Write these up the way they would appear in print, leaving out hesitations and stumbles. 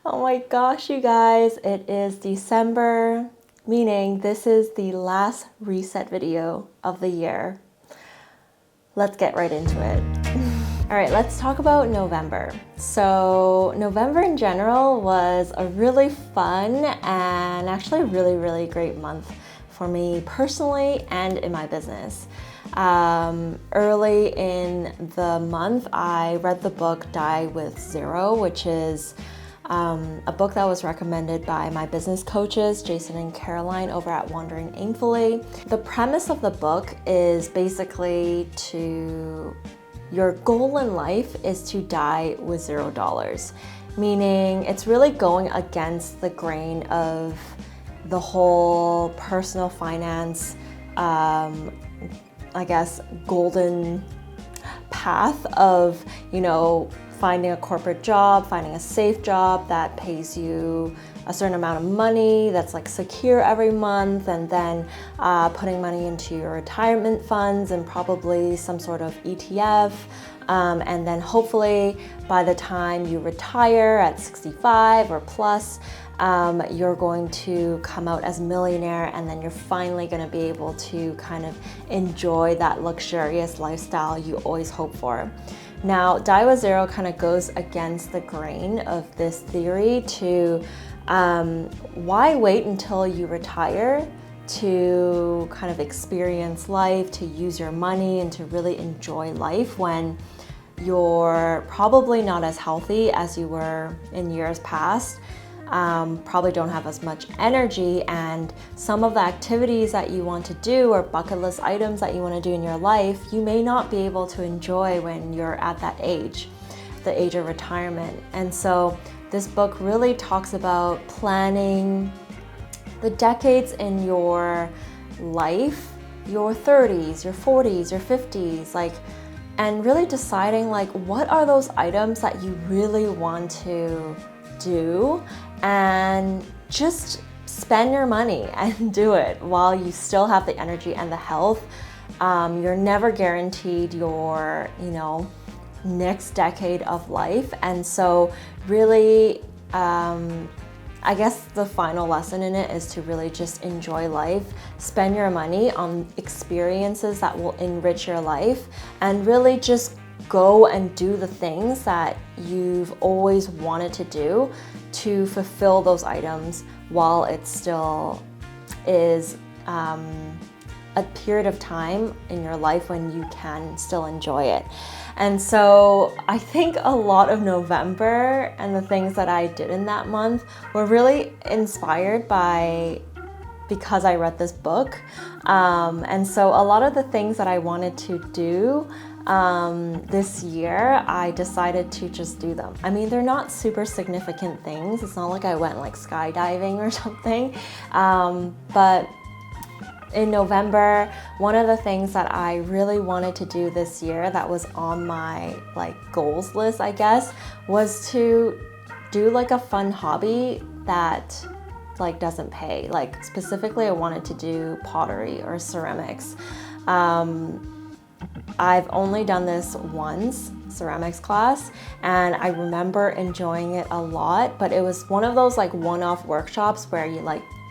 Oh my gosh, you guys, it is December, meaning this is the last reset video of the year. Let's get right into it. All right, let's talk about November. So November in general was a really fun and actually really great month for me personally and in my business. Early in the month, I read the book Die with Zero, which is a book that was recommended by my business coaches, Jason and Caroline, over at Wandering Aimfully. The premise of the book is basically your goal in life is to die with $0, meaning it's really going against the grain of the whole personal finance, I guess, golden path of, finding a corporate job, finding a safe job that pays you a certain amount of money that's like secure every month, and then putting money into your retirement funds and probably some sort of ETF. And then hopefully by the time you retire at 65 or plus, you're going to come out as a millionaire, and then you're finally going to be able to kind of enjoy that luxurious lifestyle you always hope for. Now, Die with Zero kind of goes against the grain of this theory to why wait until you retire to kind of experience life, to use your money and to really enjoy life when you're probably not as healthy as you were in years past. Probably don't have as much energy, and some of the activities that you want to do or bucket list items that you want to do in your life, you may not be able to enjoy when you're at that age, the age of retirement. And so this book really talks about planning the decades in your life, your 30s, your 40s, your 50s, and really deciding what are those items that you really want to do, and just spend your money and do it while you still have the energy and the health. You're never guaranteed your, next decade of life. And so really, I guess the final lesson in it is to really just enjoy life, spend your money on experiences that will enrich your life, and really just go and do the things that you've always wanted to do to fulfill those items while it still is a period of time in your life when you can still enjoy it. And so I think a lot of November and the things that I did in that month were really inspired because I read this book. And so a lot of the things that I wanted to do this year, I decided to just do them. I mean, they're not super significant things. It's not like I went skydiving or something. But in November, one of the things that I really wanted to do this year that was on my goals list, I guess, was to do a fun hobby that doesn't pay. Specifically, I wanted to do pottery or ceramics. I've only done this once, ceramics class, and I remember enjoying it a lot, but it was one of those one-off workshops where you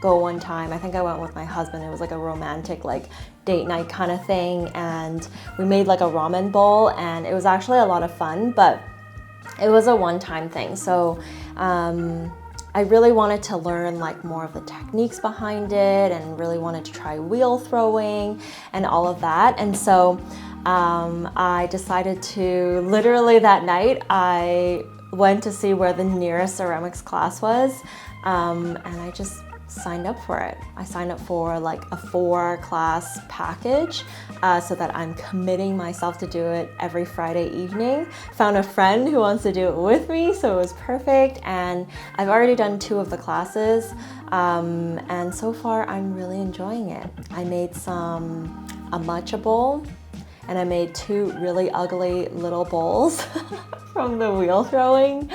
go one time. I think I went with my husband. It was a romantic date night kind of thing, and we made a ramen bowl, and it was actually a lot of fun, but it was a one-time thing. So I really wanted to learn more of the techniques behind it, and really wanted to try wheel throwing and all of that. And so I decided to, literally that night, I went to see where the nearest ceramics class was, and I just signed up for it. I signed up for a 4-class package so that I'm committing myself to do it every Friday evening. Found a friend who wants to do it with me, so it was perfect. And I've already done 2 of the classes, and so far I'm really enjoying it. I made a matcha bowl, and I made 2 really ugly little bowls from the wheel throwing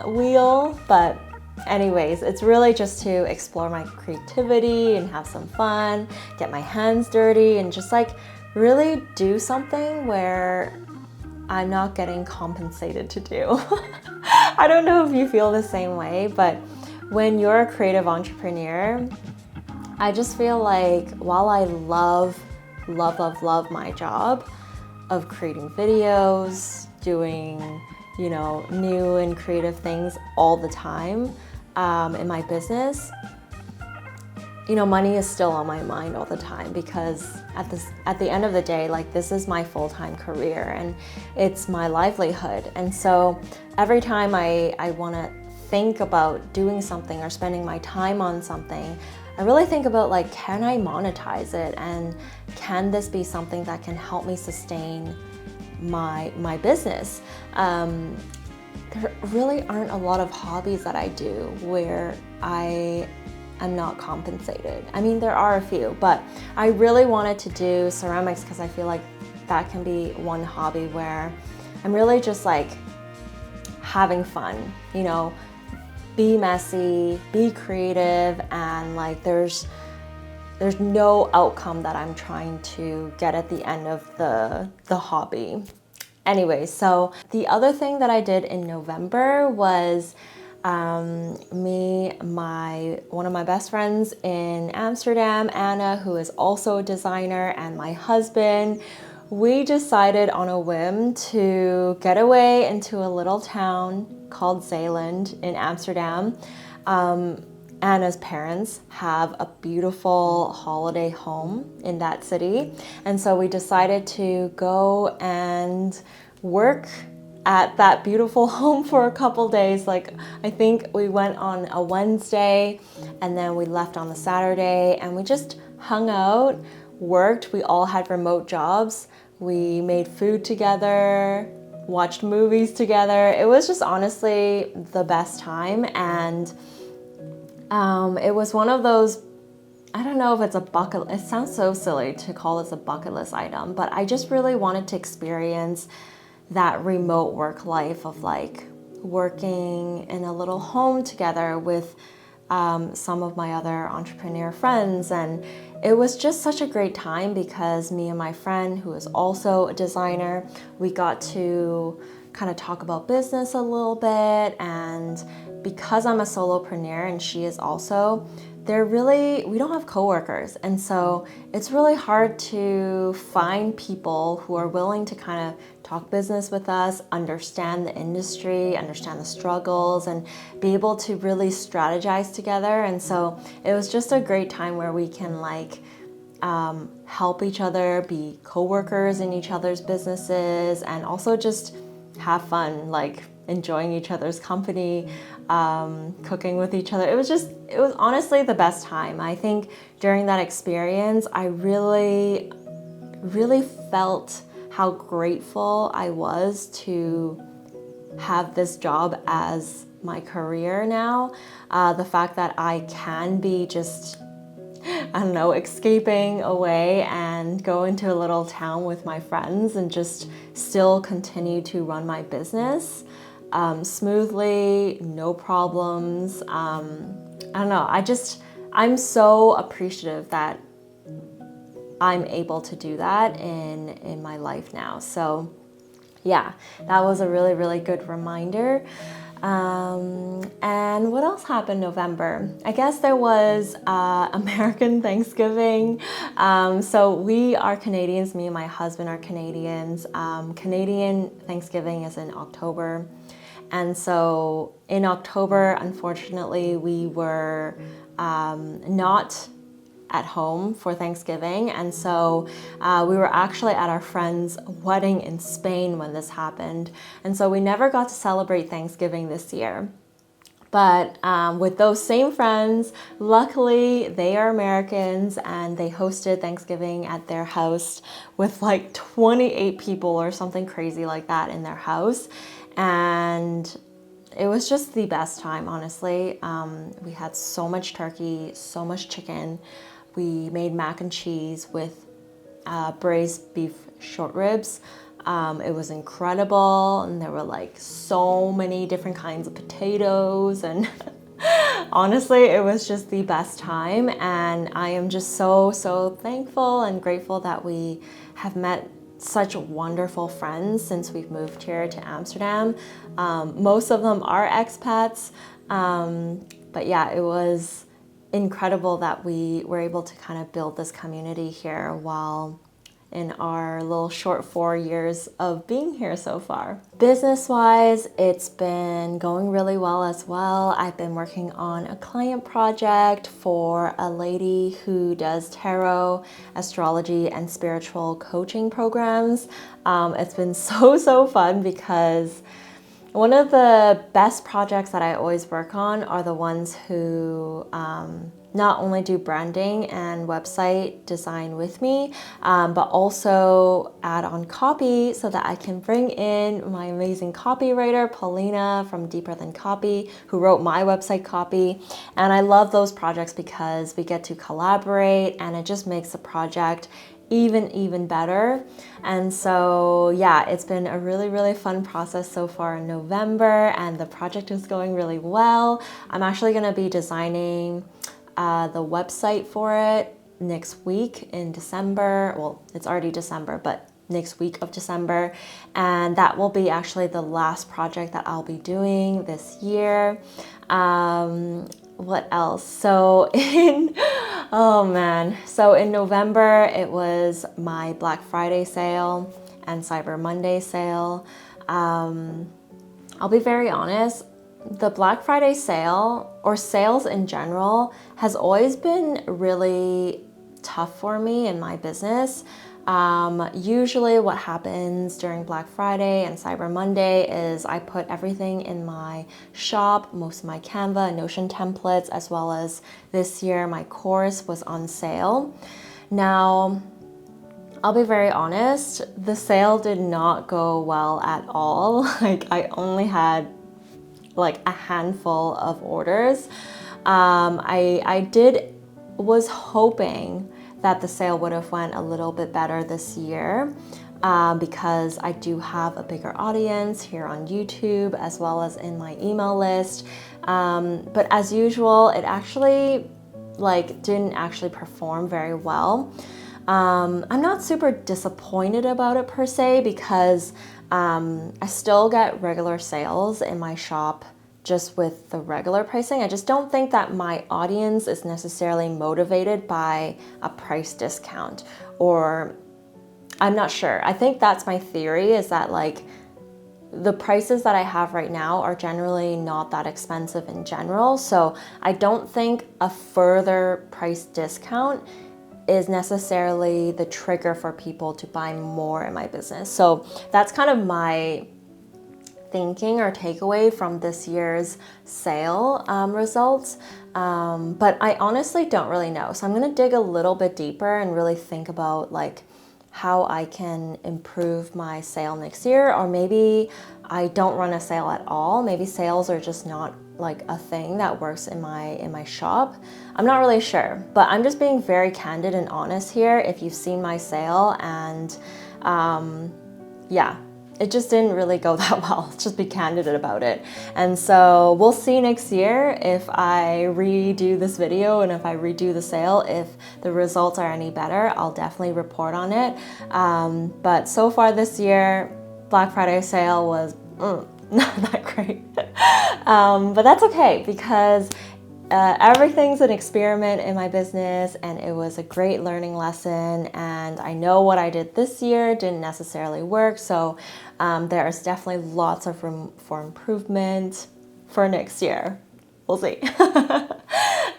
wheel, but anyways, it's really just to explore my creativity and have some fun, get my hands dirty, and just really do something where I'm not getting compensated to do. I don't know if you feel the same way, but when you're a creative entrepreneur, I just feel like while I love my job of creating videos, doing, new and creative things all the time in my business, money is still on my mind all the time, because at the end of the day, like, this is my full-time career and it's my livelihood. And so every time I want to think about doing something or spending my time on something, I really think about, like, can I monetize it, and can this be something that can help me sustain my business? There really aren't a lot of hobbies that I do where I'm not compensated. I mean, there are a few, but I really wanted to do ceramics because I feel like that can be one hobby where I'm really just like having fun, be messy, be creative, and like there's no outcome that I'm trying to get at the end of the hobby. Anyway, so the other thing that I did in November was one of my best friends in Amsterdam, Anna, who is also a designer, and my husband, we decided on a whim to get away into a little town called Zeeland in Amsterdam. Anna's parents have a beautiful holiday home in that city, and so we decided to go and work at that beautiful home for a couple days. Like, I think we went on a Wednesday and then we left on the Saturday, and we just hung out, worked. We all had remote jobs. We made food together, watched movies together. It was just honestly the best time. And it was one of those, I don't know if it's a bucket, it sounds so silly to call this a bucket list item, but I just really wanted to experience that remote work life of like working in a little home together with some of my other entrepreneur friends. And it was just such a great time because me and my friend, who is also a designer, we got to kind of talk about business a little bit. And because I'm a solopreneur and she is also, we don't have coworkers. And so it's really hard to find people who are willing to kind of talk business with us, understand the industry, understand the struggles, and be able to really strategize together. And so it was just a great time where we can like help each other, be coworkers in each other's businesses, and also just have fun, like enjoying each other's company, cooking with each other. It was honestly the best time. I think during that experience, I really, really felt how grateful I was to have this job as my career now. The fact that I can be just, I don't know, escaping away and go into a little town with my friends and just still continue to run my business smoothly, no problems. I don't know, I'm so appreciative that I'm able to do that in my life now. So yeah, that was a really, really good reminder. And what else happened November? I guess there was American Thanksgiving. So we are Canadians, me and my husband are Canadians. Canadian Thanksgiving is in October. And so in October, unfortunately, we were not at home for Thanksgiving. And so we were actually at our friend's wedding in Spain when this happened. And so we never got to celebrate Thanksgiving this year. But with those same friends, luckily they are Americans and they hosted Thanksgiving at their house with like 28 people or something crazy like that in their house. And it was just the best time, honestly. We had so much turkey, so much chicken. We made mac and cheese with braised beef short ribs. It was incredible, and there were like so many different kinds of potatoes, and honestly, it was just the best time. And I am just so thankful and grateful that we have met such wonderful friends since we've moved here to Amsterdam. Most of them are expats, but yeah, it was incredible that we were able to kind of build this community here while in our little short 4 years of being here so far. Business-wise, it's been going really well as well. I've been working on a client project for a lady who does tarot, astrology, and spiritual coaching programs. It's been so fun because one of the best projects that I always work on are the ones who not only do branding and website design with me, but also add on copy so that I can bring in my amazing copywriter, Paulina from Deeper Than Copy, who wrote my website copy. And I love those projects because we get to collaborate and it just makes the project even better. And so yeah, it's been a really fun process so far in November, and the project is going really well. I'm actually going to be designing the website for it next week in December. Well, it's already December, but next week of December, and that will be actually the last project that I'll be doing this year. What else? So in November it was my Black Friday sale and Cyber Monday sale. I'll be very honest, the Black Friday sale, or sales in general, has always been really tough for me in my business. Usually what happens during Black Friday and Cyber Monday is I put everything in my shop, most of my Canva and Notion templates, as well as this year my course was on sale. Now, I'll be very honest, the sale did not go well at all. Like, I only had like a handful of orders. Was hoping that the sale would have went a little bit better this year because I do have a bigger audience here on YouTube as well as in my email list. But as usual, it actually didn't actually perform very well. I'm not super disappointed about it per se because I still get regular sales in my shop just with the regular pricing. I just don't think that my audience is necessarily motivated by a price discount, or I'm not sure. I think that's my theory, is that the prices that I have right now are generally not that expensive in general. So I don't think a further price discount is necessarily the trigger for people to buy more in my business. So that's kind of my thinking or takeaway from this year's sale results. But I honestly don't really know. So I'm gonna dig a little bit deeper and really think about how I can improve my sale next year, or maybe I don't run a sale at all. Maybe sales are just not a thing that works in my shop. I'm not really sure, but I'm just being very candid and honest here. If you've seen my sale, and yeah, it just didn't really go that well. Let's just be candid about it. And so we'll see next year if I redo this video and if I redo the sale. If the results are any better, I'll definitely report on it. But so far this year, Black Friday sale was not that great. But that's okay, because everything's an experiment in my business, and it was a great learning lesson, and I know what I did this year didn't necessarily work, so there's definitely lots of room for improvement for next year. We'll see.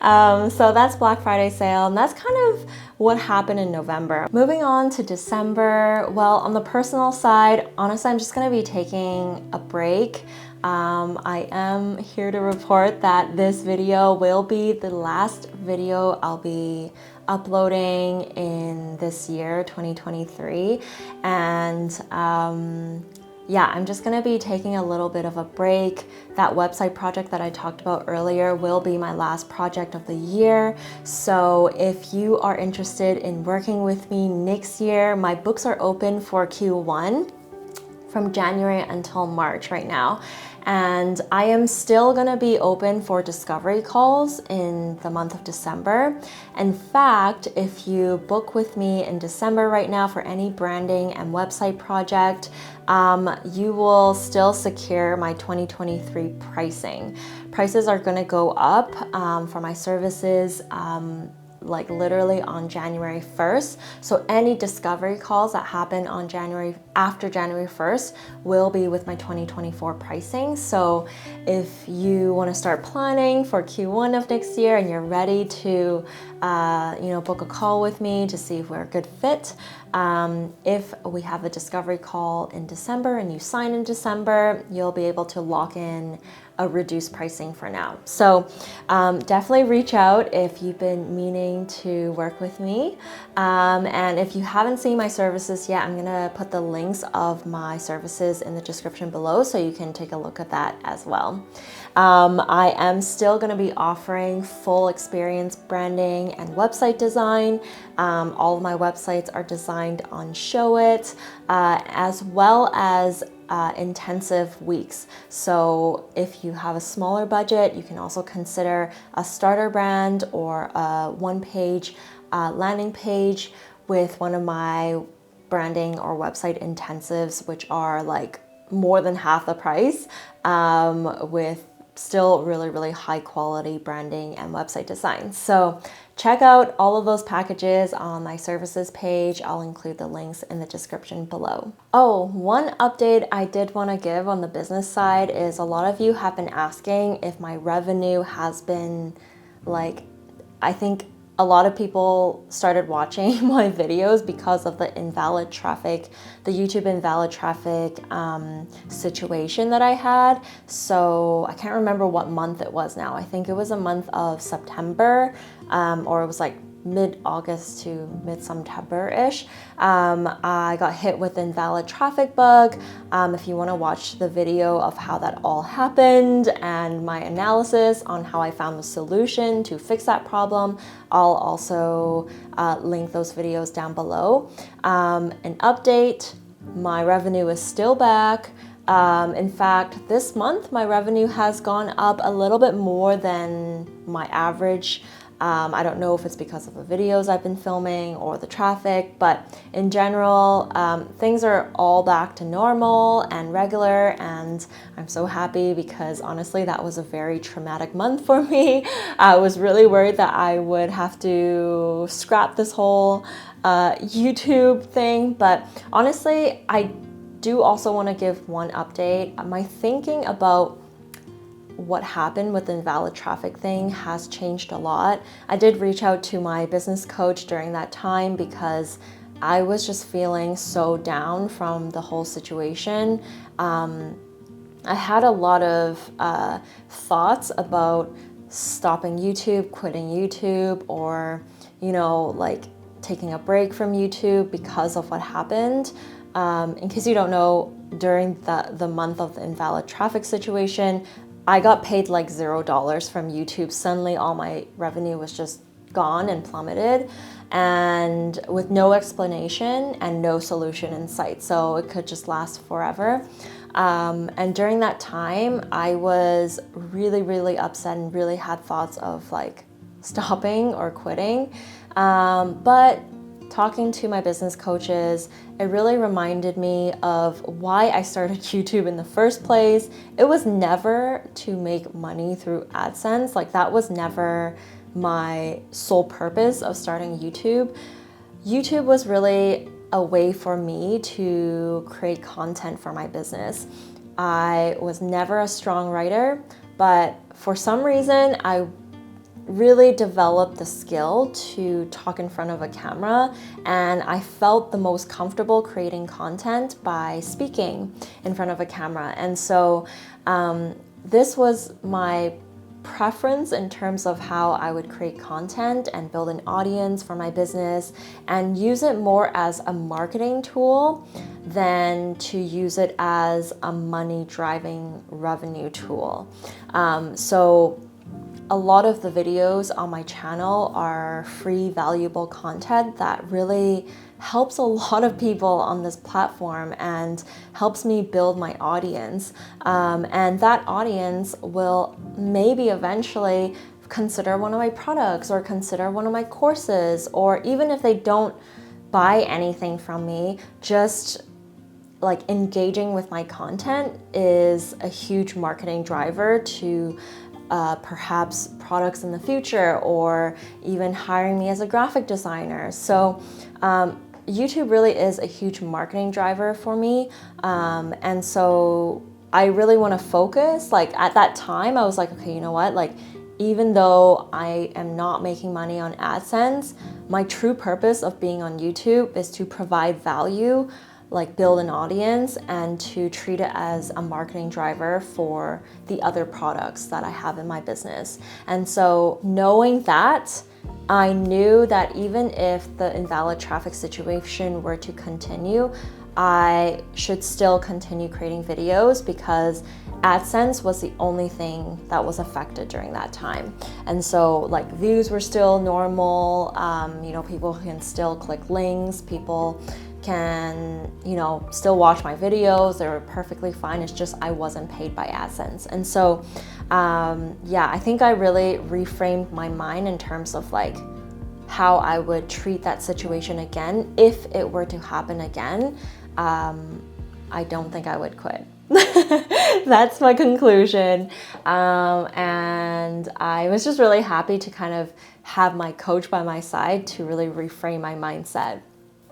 So that's Black Friday sale, and that's kind of what happened in November. Moving on to December, well, on the personal side, honestly, I'm just gonna be taking a break. I am here to report that this video will be the last video I'll be uploading in this year, 2023. And yeah, I'm just gonna be taking a little bit of a break. That website project that I talked about earlier will be my last project of the year. So if you are interested in working with me next year, my books are open for Q1 from January until March right now. And I am still gonna be open for discovery calls in the month of December. In fact, if you book with me in December right now for any branding and website project, you will still secure my 2023 pricing. Prices are gonna go up for my services like literally on January 1st. So any discovery calls that happen on after January 1st will be with my 2024 pricing. So if you want to start planning for Q1 of next year and you're ready to book a call with me to see if we're a good fit, if we have a discovery call in December and you sign in December, you'll be able to lock in a reduced pricing for now. So definitely reach out if you've been meaning to work with me. And if you haven't seen my services yet, I'm gonna put the links of my services in the description below so you can take a look at that as well. I am still gonna be offering full experience branding and website design. All of my websites are designed on Showit, as well as intensive weeks. So if you have a smaller budget, you can also consider a starter brand or a one-page landing page with one of my branding or website intensives, which are like more than half the price, with still really, really high quality branding and website design. So check out all of those packages on my services page. I'll include the links in the description below. Oh, one update I did want to give on the business side is a lot of you have been asking if my revenue has been I think a lot of people started watching my videos because of the invalid traffic, the YouTube invalid traffic situation that I had. So I can't remember what month it was now. I think it was a month of September, or it was like mid-August to mid-September-ish. I got hit with invalid traffic bug. If you want to watch the video of how that all happened and my analysis on how I found the solution to fix that problem, I'll also link those videos down below. An update, my revenue is still back. In fact, this month my revenue has gone up a little bit more than my average. I don't know if it's because of the videos I've been filming or the traffic, but in general, things are all back to normal and regular, and I'm so happy because honestly, that was a very traumatic month for me. I was really worried that I would have to scrap this whole YouTube thing, but honestly, I do also want to give one update. My thinking about what happened with the invalid traffic thing has changed a lot. I did reach out to my business coach during that time because I was just feeling so down from the whole situation. I had a lot of thoughts about stopping YouTube, quitting YouTube, or taking a break from YouTube because of what happened. In case you don't know, during the month of the invalid traffic situation, I got paid like $0 from YouTube. Suddenly all my revenue was just gone and plummeted, and with no explanation and no solution in sight. So it could just last forever. And during that time, I was really, really upset and really had thoughts of stopping or quitting. But talking to my business coaches, it really reminded me of why I started YouTube in the first place. It was never to make money through AdSense. That was never my sole purpose of starting YouTube. YouTube was really a way for me to create content for my business. I was never a strong writer, but for some reason, I really developed the skill to talk in front of a camera, and I felt the most comfortable creating content by speaking in front of a camera. And so this was my preference in terms of how I would create content and build an audience for my business and use it more as a marketing tool than to use it as a money-driving revenue tool. So a lot of the videos on my channel are free, valuable content that really helps a lot of people on this platform and helps me build my audience. And that audience will maybe eventually consider one of my products or consider one of my courses, or even if they don't buy anything from me, just like engaging with my content is a huge marketing driver to perhaps products in the future, or even hiring me as a graphic designer. So YouTube really is a huge marketing driver for me. And so I really want to focus, like at that time I was like, okay, you know what, like even though I am not making money on AdSense, my true purpose of being on YouTube is to provide value, like build an audience, and to treat it as a marketing driver for the other products that I have in my business. And so knowing that, I knew that even if the invalid traffic situation were to continue, I should still continue creating videos because AdSense was the only thing that was affected during that time. And so like views were still normal, you know, people can still click links, people can, you know, still watch my videos, they were perfectly fine. It's just I wasn't paid by AdSense. And so yeah, I think I really reframed my mind in terms of like how I would treat that situation again. If it were to happen again, I don't think I would quit. That's my conclusion. And I was just really happy to kind of have my coach by my side to really reframe my mindset.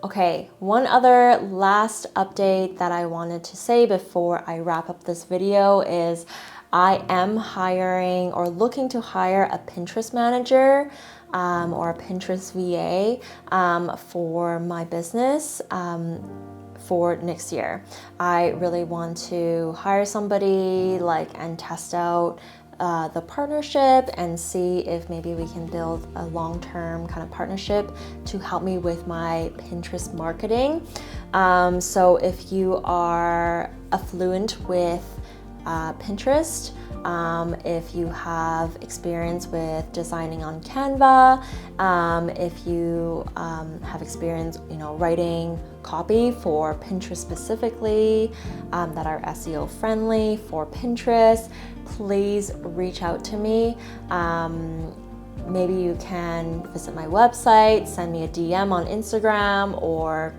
Okay, one other last update that I wanted to say before I wrap up this video is I am hiring or looking to hire a Pinterest manager or a Pinterest VA for my business for next year. I really want to hire somebody and test out the partnership and see if maybe we can build a long-term kind of partnership to help me with my Pinterest marketing. So if you are affluent with Pinterest, if you have experience with designing on Canva, if you have experience, writing copy for Pinterest specifically, that are SEO friendly for Pinterest, please reach out to me. Maybe you can visit my website, send me a DM on Instagram, or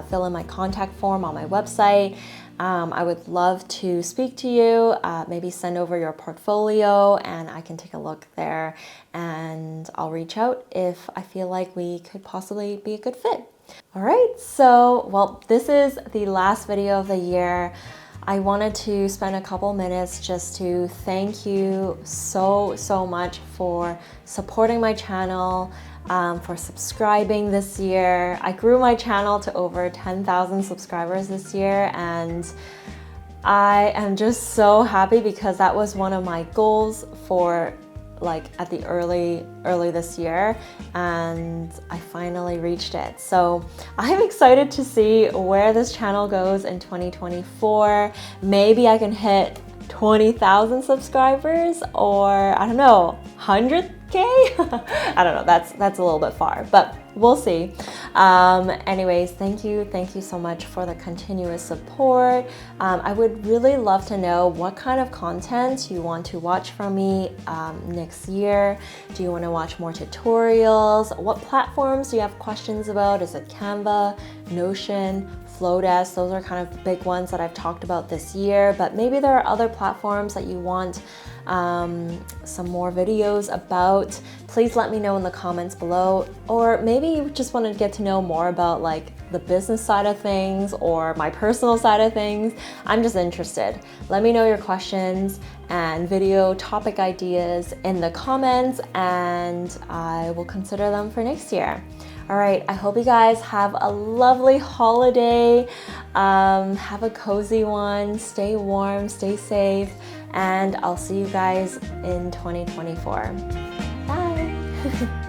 fill in my contact form on my website. I would love to speak to you, maybe send over your portfolio and I can take a look there, and I'll reach out if I feel like we could possibly be a good fit. All right, so, well, this is the last video of the year. I wanted to spend a couple minutes just to thank you so much for supporting my channel, for subscribing this year. I grew my channel to over 10,000 subscribers this year, and I am just so happy because that was one of my goals for at the early this year, and I finally reached it. So I'm excited to see where this channel goes in 2024. Maybe I can hit 20,000 subscribers, or I don't know, 100K? I don't know, that's a little bit far, but we'll see. Anyways, thank you so much for the continuous support. I would really love to know what kind of content you want to watch from me next year. Do you want to watch more tutorials? What platforms do you have questions about? Is it Canva, Notion, Flowdesk? Those are kind of big ones that I've talked about this year, but maybe there are other platforms that you want some more videos about. Please let me know in the comments below, or maybe you just want to get to know more about the business side of things or my personal side of things. I'm just interested. Let me know your questions and video topic ideas in the comments, and I will consider them for next year. All right, I hope you guys have a lovely holiday. Have a cozy one, stay warm, stay safe, and I'll see you guys in 2024. Bye.